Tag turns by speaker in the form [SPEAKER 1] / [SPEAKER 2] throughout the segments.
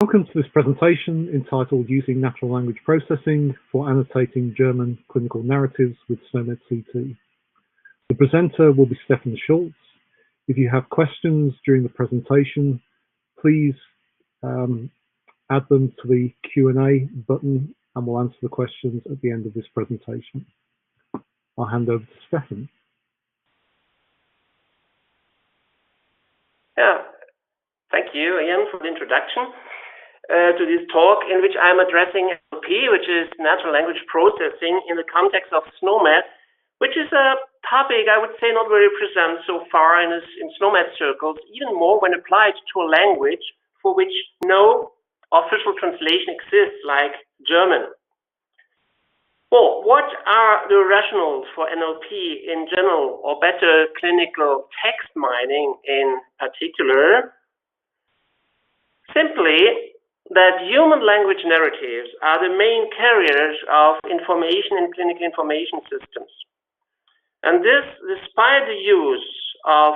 [SPEAKER 1] Welcome to this presentation entitled Using Natural Language Processing for Annotating German Clinical Narratives with SNOMED CT. The presenter will be Stefan Schulz. If you have questions during the presentation, please add them to the Q&A button and we'll answer the questions at the end of this presentation. I'll hand over to Stefan.
[SPEAKER 2] Yeah, thank you, Ian, for the introduction to this talk in which I'm addressing NLP, which is natural language processing in the context of SNOMED, which is a topic I would say not very present so far in SNOMED circles, even more when applied to a language for which no official translation exists, like German. Well, what are the rationales for NLP in general, or better, clinical text mining in particular? Simply, that human language narratives are the main carriers of information in clinical information systems. And this despite the use of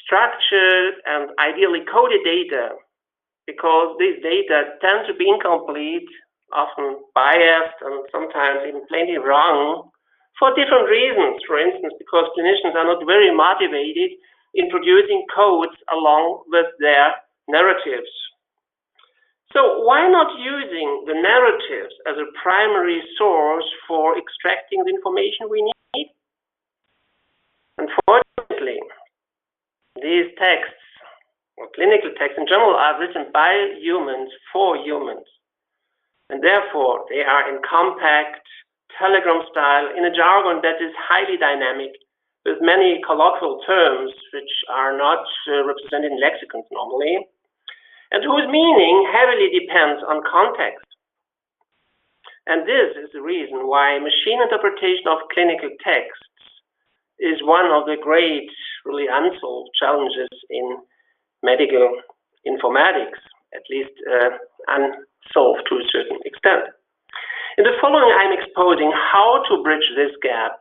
[SPEAKER 2] structured and ideally coded data, because these data tend to be incomplete, often biased, and sometimes even plainly wrong for different reasons. For instance, because clinicians are not very motivated in producing codes along with their narratives. So why not using the narratives as a primary source for extracting the information we need? Unfortunately, these texts, or clinical texts in general, are written by humans for humans. And therefore, they are in compact, telegram style, in a jargon that is highly dynamic, with many colloquial terms which are not represented in lexicons normally, and whose meaning heavily depends on context. And this is the reason why machine interpretation of clinical texts is one of the great, really unsolved challenges in medical informatics, at least unsolved to a certain extent. In the following, I'm exposing how to bridge this gap,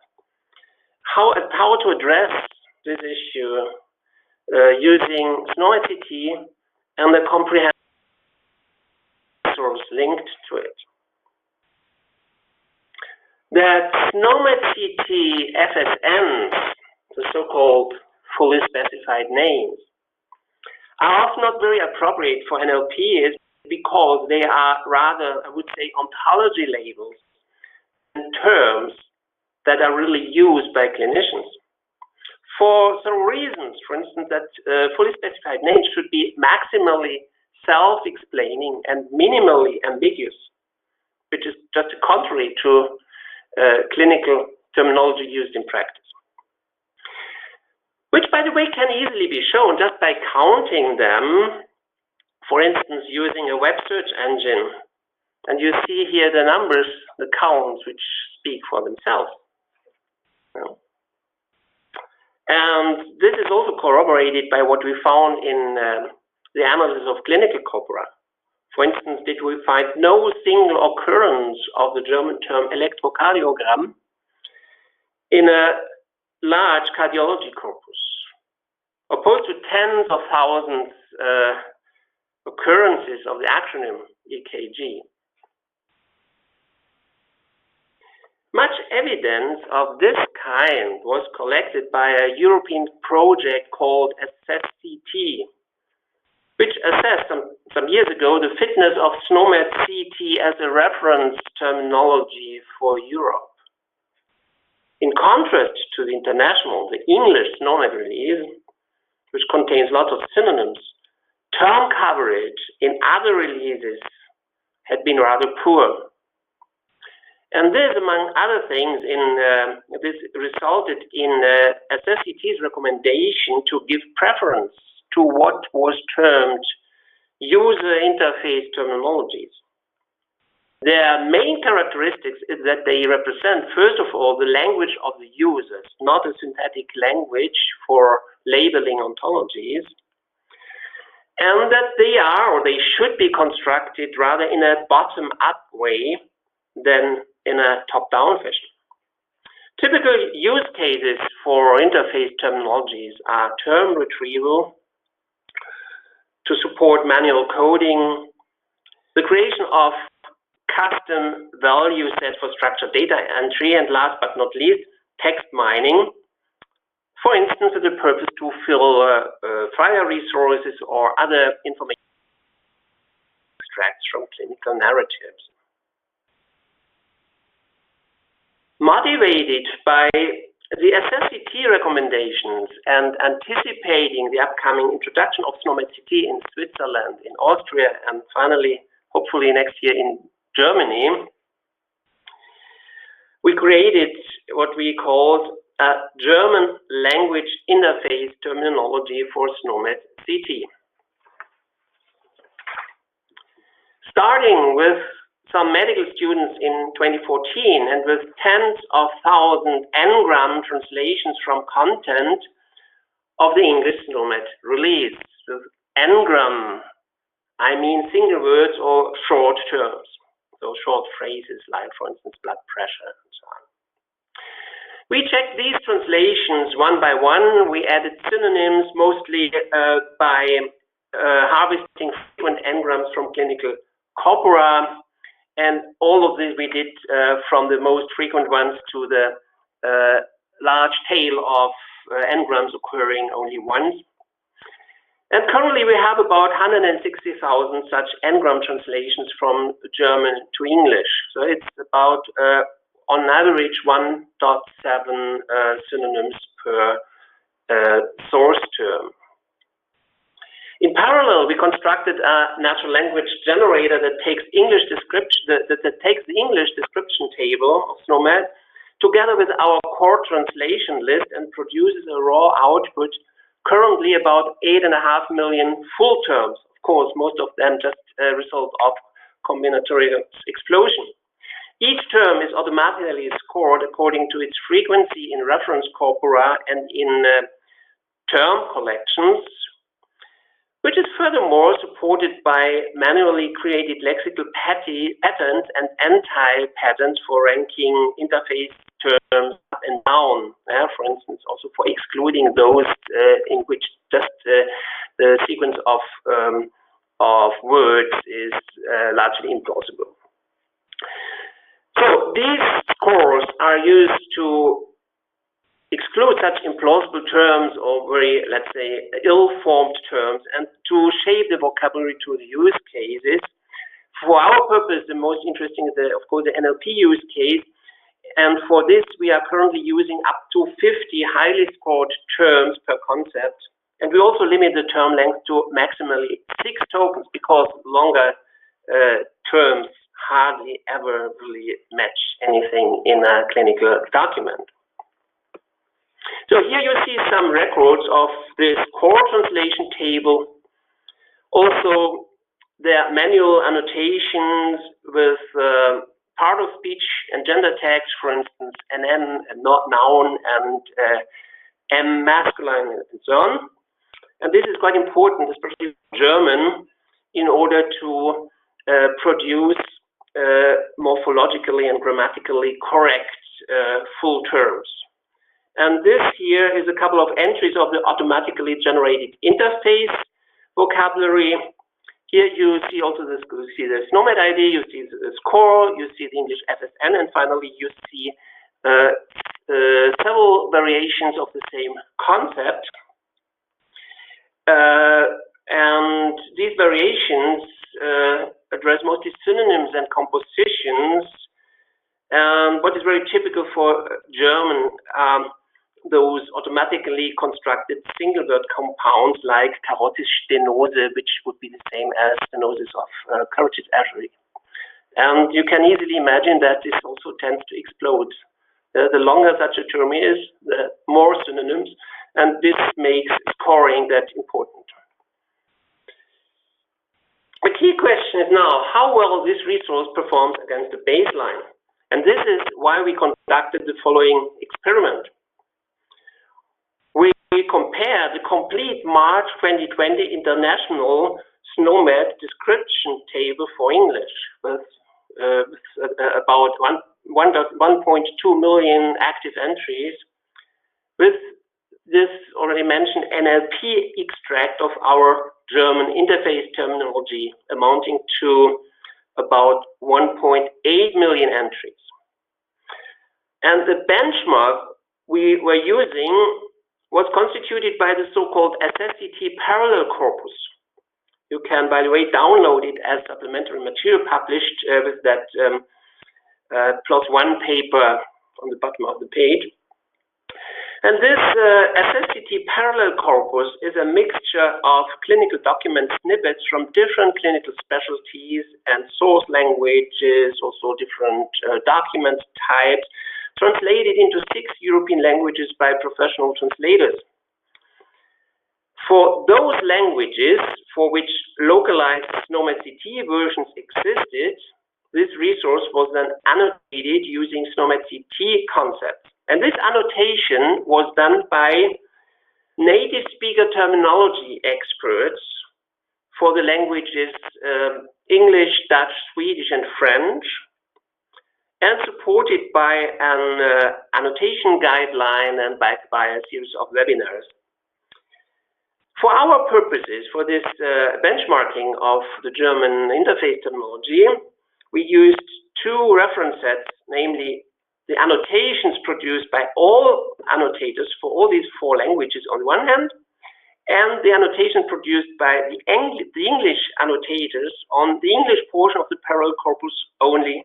[SPEAKER 2] how to address this issue using SNOMED CT and the comprehensive source linked to it. That SNOMED CT FSNs, the so-called fully specified names, are often not very appropriate for NLP is because they are rather, I would say, ontology labels and terms that are really used by clinicians. For some reasons, for instance, that fully specified names should be maximally self-explaining and minimally ambiguous, which is just contrary to clinical terminology used in practice. Which, by the way, can easily be shown just by counting them, for instance, using a web search engine. And you see here the numbers, the counts, which speak for themselves. And this is also corroborated by what we found in the analysis of clinical corpora. For instance, did we find no single occurrence of the German term electrocardiogram in a large cardiology corpus, opposed to tens of thousands occurrences of the acronym EKG. Much evidence of this kind was collected by a European project called SNOMED, which assessed some years ago the fitness of SNOMED CT as a reference terminology for Europe. In contrast to the international, the English SNOMED release, which contains lots of synonyms, term coverage in other releases had been rather poor. And this, among other things, this resulted in SSCT's recommendation to give preference to what was termed user interface terminologies. Their main characteristics is that they represent, first of all, the language of the users, not a synthetic language for labeling ontologies, and that they are, or they should be constructed rather in a bottom-up way than in a top-down fashion. Typical use cases for interface terminologies are term retrieval to support manual coding, the creation of custom value sets for structured data entry, and last but not least, text mining, for instance, with the purpose to fill file resources or other information extracts from clinical narratives. Motivated by the SNCT recommendations and anticipating the upcoming introduction of SNOMED CT in Switzerland, in Austria, and finally, hopefully next year in Germany, we created what we called a German language interface terminology for SNOMED CT. Starting with some medical students in 2014 and with tens of thousands n-gram translations from content of the English SNOMED release. With n-gram, I mean single words or short terms, so short phrases like, for instance, blood pressure and so on. We checked these translations one by one. We added synonyms, mostly by harvesting frequent n-grams from clinical corpora. And all of this we did from the most frequent ones to the large tail of n-grams occurring only once. And currently we have about 160,000 such n-gram translations from German to English. So it's about, on average, 1.7 synonyms per source term. In parallel, we constructed a natural language generator that takes English description, that takes the English description table of SNOMED together with our core translation list and produces a raw output, currently about 8.5 million full terms. Of course, most of them just a result of combinatorial explosion. Each term is automatically scored according to its frequency in reference corpora and in term collections, which is furthermore supported by manually created lexical patterns and anti-patterns for ranking interface terms up and down. For instance, also for excluding those in which just the sequence of words is largely implausible. So these scores are used to exclude such implausible terms or very, let's say, ill-formed terms and to shape the vocabulary to the use cases. For our purpose, the most interesting is, of course, the NLP use case. And for this, we are currently using up to 50 highly scored terms per concept. And we also limit the term length to maximally 6 tokens because longer terms hardly ever really match anything in a clinical document. So here you see some records of this core translation table. Also, there are manual annotations with part of speech and gender tags, for instance, NN, and not noun, and M masculine, and so on. And this is quite important, especially in German, in order to produce morphologically and grammatically correct full terms. And this here is a couple of entries of the automatically generated interface vocabulary. Here you see also this, you see the SNOMED ID, you see the score, you see the English FSN, and finally you see several variations of the same concept. And these variations address mostly synonyms and compositions. And what is very typical for German, those automatically constructed single word compounds like carotis stenose, which would be the same as stenosis of carotid artery. And you can easily imagine that this also tends to explode. The longer such a term is, the more synonyms, and this makes scoring that important. The key question is now how well this resource performs against the baseline. And this is why we conducted the following experiment. We compare the complete March 2020 international SNOMED description table for English with about 1.2 million active entries with this already mentioned NLP extract of our German interface terminology amounting to about 1.8 million entries. And the benchmark we were using was constituted by the so-called SSCT parallel corpus. You can, by the way, download it as supplementary material published with that +1 paper on the bottom of the page. And this SSCT parallel corpus is a mixture of clinical document snippets from different clinical specialties and source languages, also different document types, translated into 6 European languages by professional translators. For those languages for which localized SNOMED CT versions existed, this resource was then annotated using SNOMED CT concepts. And this annotation was done by native speaker terminology experts for the languages English, Dutch, Swedish, and French, and supported by an annotation guideline and backed by a series of webinars. For our purposes, for this benchmarking of the German interface terminology, we used 2 reference sets, namely the annotations produced by all annotators for all these 4 languages on the one hand, and the annotation produced by the English annotators on the English portion of the parallel corpus only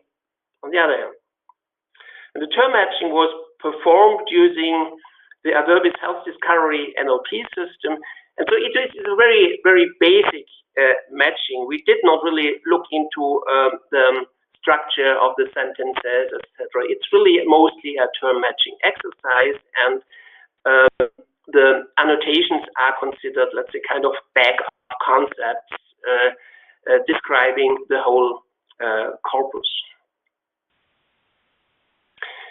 [SPEAKER 2] on the other hand. And the term matching was performed using the Adverbis Health Discovery NLP system. And so it is a very, very basic matching. We did not really look into the structure of the sentences, etc. It's really mostly a term matching exercise, and the annotations are considered, let's say, kind of backup concepts describing the whole corpus.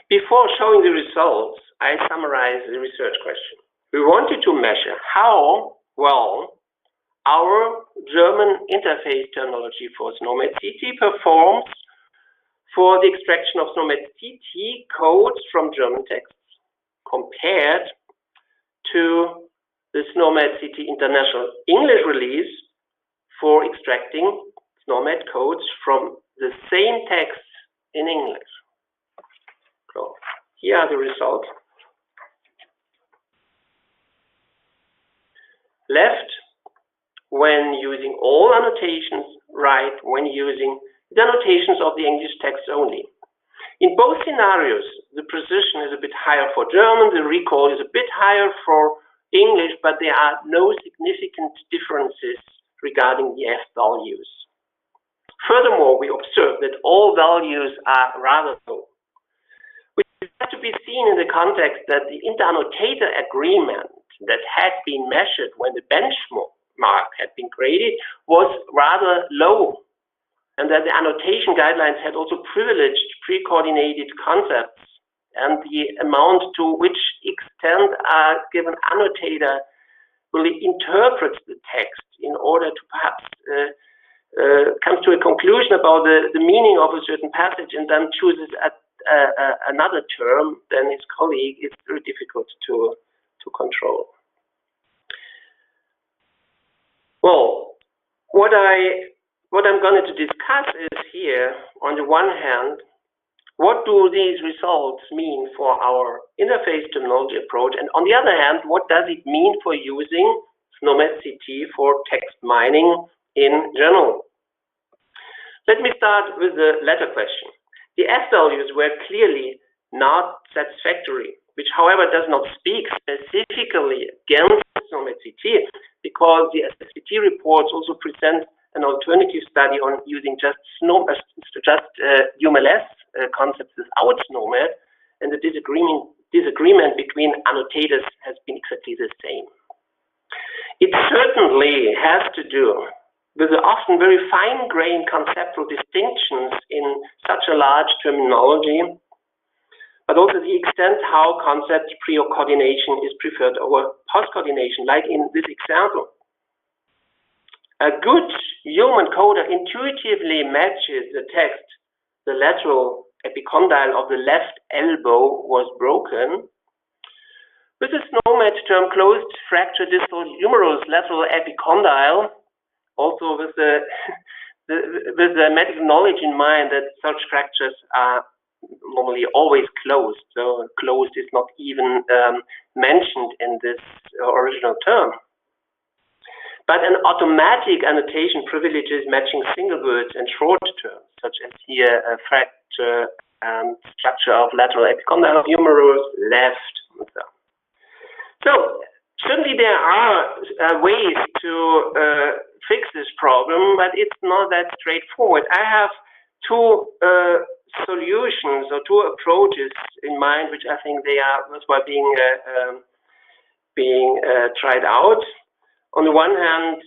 [SPEAKER 2] Before showing the results, I summarize the research question. We wanted to measure how well our German interface terminology for SNOMED CT performs for the extraction of SNOMED CT codes from German texts compared to the SNOMED CT International English release for extracting SNOMED codes from the same text in English. So here are the results. Left when using all annotations, right when using the annotations of the English text only. In both scenarios, the precision is a bit higher for German, the recall is a bit higher for English, but there are no significant differences regarding the F values. Furthermore, we observe that all values are rather low, which has to be seen in the context that the inter-annotator agreement that had been measured when the benchmark had been created was rather low, and that the annotation guidelines had also privileged pre-coordinated concepts, and the amount to which extent a given annotator really interprets the text in order to perhaps come to a conclusion about the meaning of a certain passage and then chooses another term than his colleague is very difficult to control. Well, what I'm going to discuss is here, on the one hand, what do these results mean for our interface terminology approach, and on the other hand, what does it mean for using SNOMED CT for text mining in general? Let me start with the latter question. The F values were clearly not satisfactory, which however does not speak specifically against SNOMED CT, because the SSCT reports also present an alternative study on using just UMLS concepts without SNOMED, and the disagreement between annotators has been exactly the same. It certainly has to do with the often very fine-grained conceptual distinctions in such a large terminology, but also the extent how concept pre-coordination is preferred over post-coordination, like in this example. A good human coder intuitively matches the text. The lateral epicondyle of the left elbow was broken. With the SNOMED term closed fracture distal humerus lateral epicondyle, also with the with the medical knowledge in mind that such fractures are normally always closed. So closed is not even mentioned in this original term. But an automatic annotation privileges matching single words and short terms, such as here a fracture and structure of lateral epicondyle humerus, left, and so on. So certainly there are ways to fix this problem, but it's not that straightforward. I have two solutions or two approaches in mind, which I think they are worthwhile being tried out. On the one hand,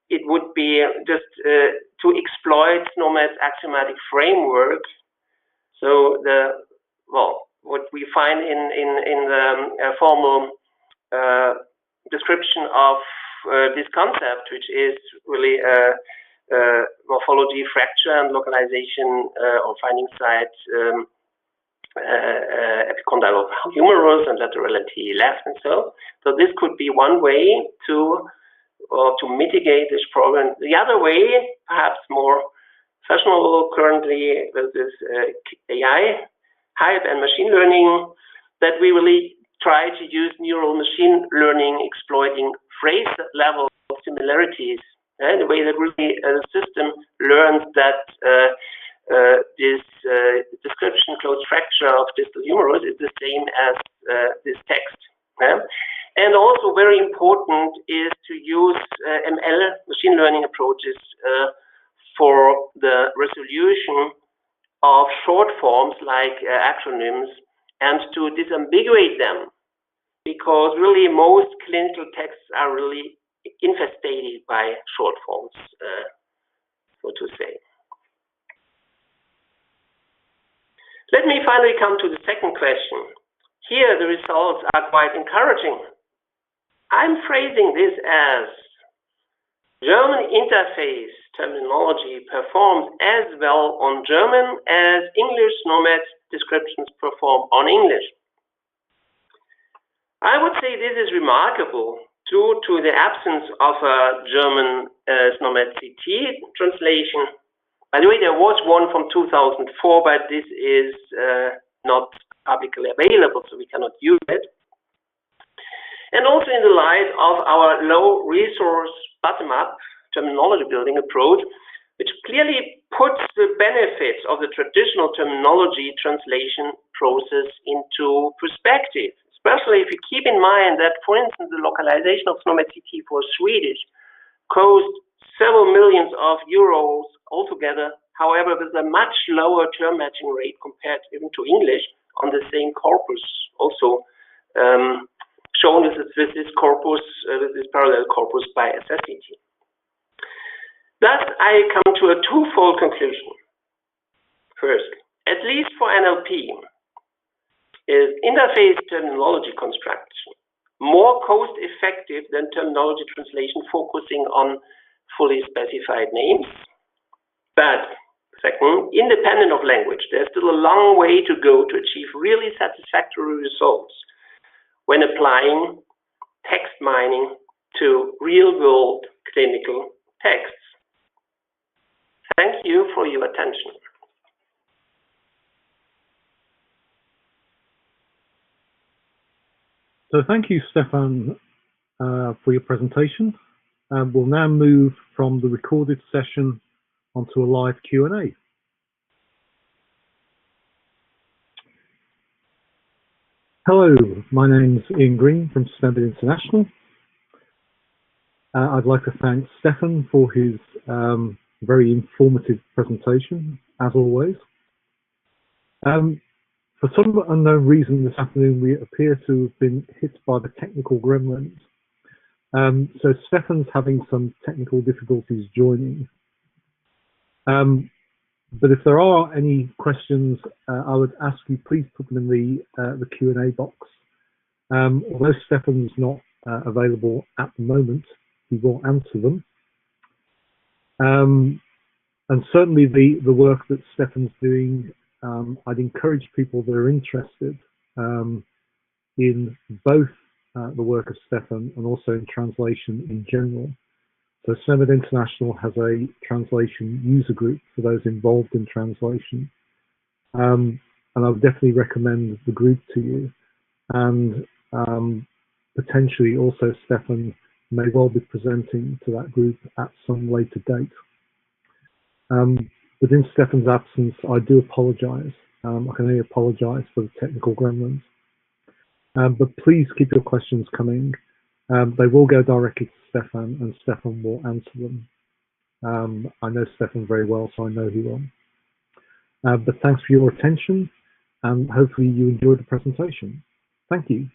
[SPEAKER 2] it would be just to exploit SNOMED's axiomatic framework. So what we find in the formal description of this concept, which is really morphology, fracture, and localization or finding site epicondyle humerus and laterality left, and so. So this could be one way to mitigate this problem. The other way, perhaps more fashionable currently, with this AI hype and machine learning, that we really try to use neural machine learning exploiting phrase level similarities, the way that really the system learns that this description closed fracture of distal humerus is the same as this text. And also very important is to use ML machine learning approaches for the resolution of short forms like acronyms and to disambiguate them, because really most clinical texts are really infestated by short forms, so to say. Let me finally come to the second question. Here the results are quite encouraging. I'm phrasing this as German interface terminology performs as well on German as English SNOMED descriptions perform on English. I would say this is remarkable due to the absence of a German SNOMED CT translation. By the way, there was one from 2004, but this is not publicly available, so we cannot use it. And also in the light of our low resource bottom-up terminology building approach, which clearly puts the benefits of the traditional terminology translation process into perspective, especially if you keep in mind that, for instance, the localization of SNOMED CT for Swedish cost several millions of euros altogether, however, with a much lower term matching rate compared even to English on the same corpus, also shown with this corpus, with this parallel corpus by SSCT. Thus, I come to a twofold conclusion. First, at least for NLP, is interface terminology construction more cost-effective than terminology translation focusing on fully specified names. But second, independent of language, there's still a long way to go to achieve really satisfactory results when applying text mining to real-world clinical texts. Thank you for your attention.
[SPEAKER 1] So thank you, Stefan, for your presentation. We'll now move from the recorded session onto a live Q&A. Hello, my name is Ian Green from SNOMED International. I'd like to thank Stefan for his very informative presentation, as always. For some unknown reason this afternoon, we appear to have been hit by the technical gremlins. So Stefan's having some technical difficulties joining. But if there are any questions, I would ask you please put them in the Q&A box. Although Stefan's not available at the moment, he will answer them. And certainly the work that Stefan's doing, I'd encourage people that are interested in both the work of Stefan and also in translation in general So SNOMED International has a translation user group for those involved in translation. And I would definitely recommend the group to you. And potentially also Stefan may well be presenting to that group at some later date. But in Stefan's absence, I do apologize. I can only apologize for the technical gremlins. But please keep your questions coming. They will go directly to Stefan, and Stefan will answer them. I know Stefan very well, so I know he will. But thanks for your attention, and hopefully you enjoyed the presentation. Thank you.